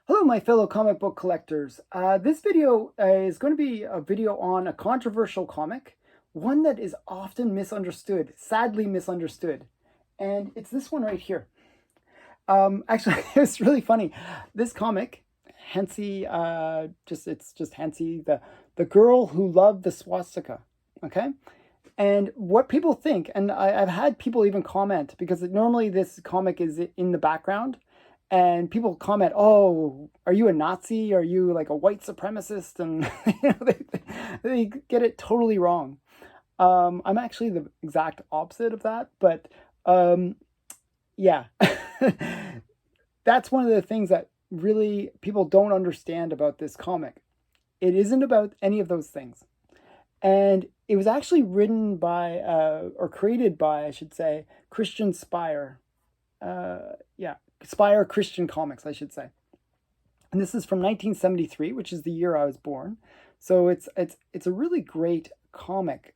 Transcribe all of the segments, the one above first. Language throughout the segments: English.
Hello, my fellow comic book collectors. This video is going to be a video on a controversial comic, one that is often misunderstood, sadly misunderstood. And it's this one right here. Actually, it's really funny. This comic, Hansi, it's just Hansi, the girl who loved the swastika. Okay? And what people think, and I've had people even comment, because normally this comic is in the background, and people comment, "Oh, are you a Nazi? Are you like a white supremacist?" And they get it totally wrong. I'm actually the exact opposite of that, but yeah, that's one of the things that really people don't understand about this comic. It isn't about any of those things. And it was actually written by, or created by, I should say, Christian Spire. Yeah, Spire Christian Comics, I should say. And this is from 1973, which is the year I was born. So it's a really great comic.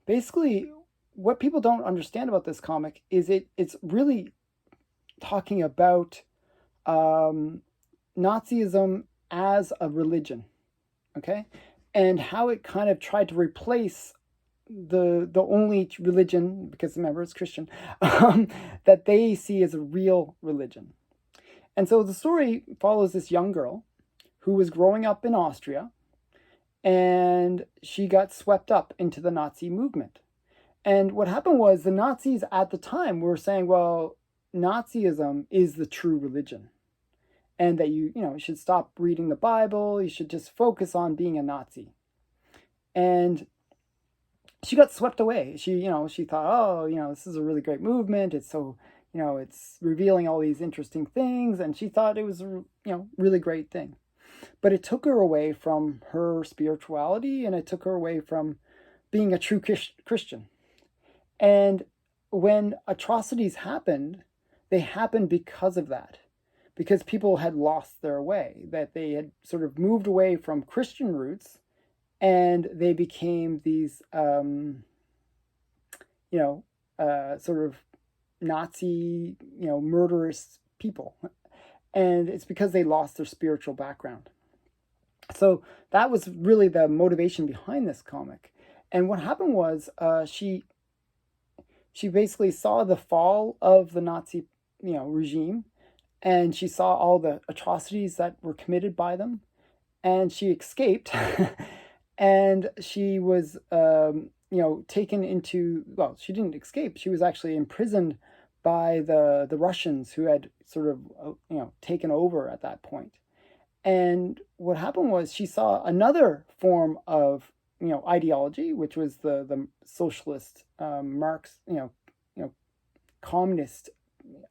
Basically, what people don't understand about this comic is it's really talking about Nazism as a religion, okay, and how it kind of tried to replace the only religion, because remember it's Christian, that they see as a real religion. And so the story follows this young girl who was growing up in Austria, and she got swept up into the Nazi movement. And what happened was the Nazis at the time were saying, well, Nazism is the true religion, and that you should stop reading the Bible, you should just focus on being a Nazi. And she got swept away. She thought, oh, this is a really great movement. It's so, it's revealing all these interesting things. And she thought it was a, really great thing. But it took her away from her spirituality, and it took her away from being a true Christian. And when atrocities happened, they happened because of that. Because people had lost their way, that they had sort of moved away from Christian roots, and they became these, sort of Nazi, murderous people. And it's because they lost their spiritual background. So that was really the motivation behind this comic. And what happened was she basically saw the fall of the Nazi, regime, and she saw all the atrocities that were committed by them, and she escaped. And she was, taken into, well, she didn't escape. She was actually imprisoned by the Russians, who had sort of, taken over at that point. And what happened was she saw another form of, ideology, which was the socialist, Marx, communist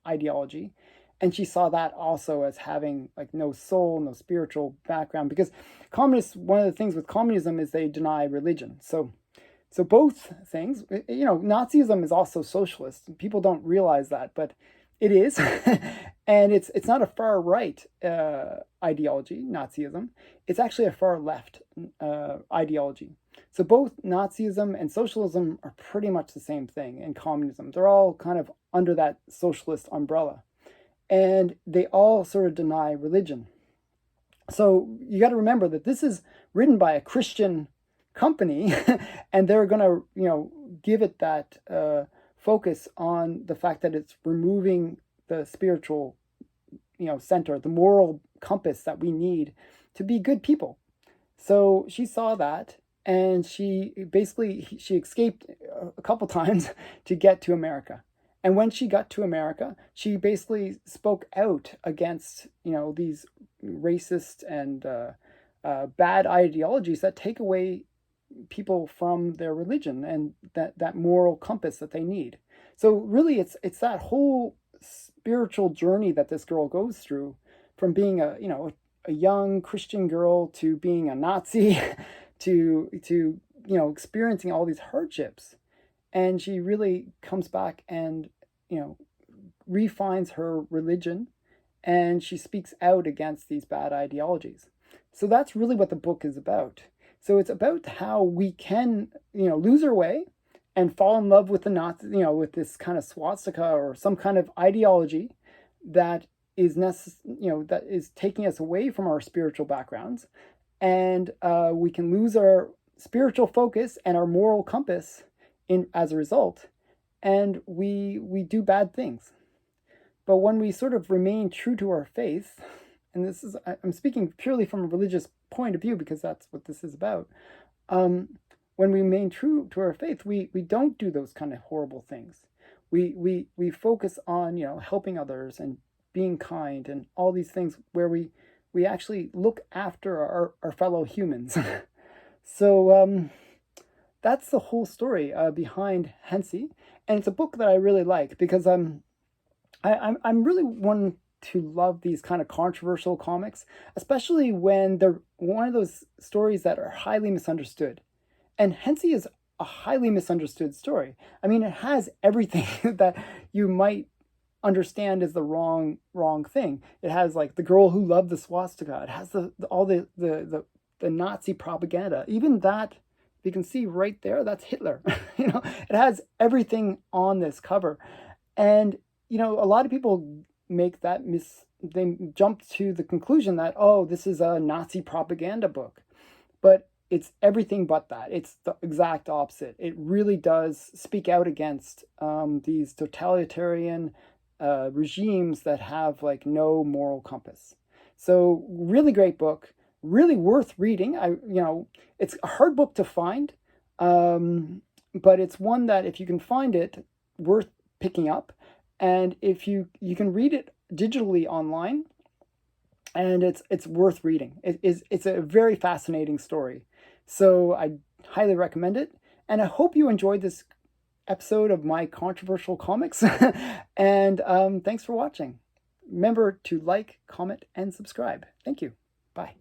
ideology. And she saw that also as having like no soul, no spiritual background, because communists, one of the things with communism is they deny religion. So both things, Nazism is also socialist. People don't realize that, but it is. And it's not a far right ideology, Nazism. It's actually a far left ideology. So both Nazism and socialism are pretty much the same thing, and communism. They're all kind of under that socialist umbrella. And they all sort of deny religion. So you got to remember that this is written by a Christian company, and they're going to, give it that focus on the fact that it's removing the spiritual, center, the moral compass that we need to be good people. So she saw that, and she escaped a couple times to get to America. And when she got to America, she basically spoke out against, these racist and bad ideologies that take away people from their religion and that moral compass that they need. So really, it's that whole spiritual journey that this girl goes through, from being a young Christian girl to being a Nazi, to experiencing all these hardships. And she really comes back and, refines her religion, and she speaks out against these bad ideologies. So that's really what the book is about. So it's about how we can, lose our way and fall in love with the Nazi, with this kind of swastika or some kind of ideology that is that is taking us away from our spiritual backgrounds, and we can lose our spiritual focus and our moral compass as a result, and we do bad things. But when we sort of remain true to our faith, and I'm speaking purely from a religious point of view because that's what this is about. When we remain true to our faith, we don't do those kind of horrible things. We focus on helping others and being kind and all these things where we actually look after our fellow humans. So that's the whole story behind Hansi, and it's a book that I really like because I'm really one to love these kind of controversial comics, especially when they're one of those stories that are highly misunderstood. And Hansi is a highly misunderstood story. I mean, it has everything that you might understand as the wrong thing. It has like the girl who loved the swastika. It has all the Nazi propaganda. Even that, you can see right there, that's Hitler. It has everything on this cover. And a lot of people make that they jump to the conclusion that, oh, this is a Nazi propaganda book. But it's everything but that. It's the exact opposite. It really does speak out against these totalitarian regimes that have like no moral compass. So really great book, really worth reading. It's a hard book to find, but it's one that if you can find it, worth picking up. And if you can read it digitally online, and it's worth reading. It's a very fascinating story. So I highly recommend it. And I hope you enjoyed this episode of my controversial comics. And thanks for watching. Remember to like, comment, and subscribe. Thank you. Bye.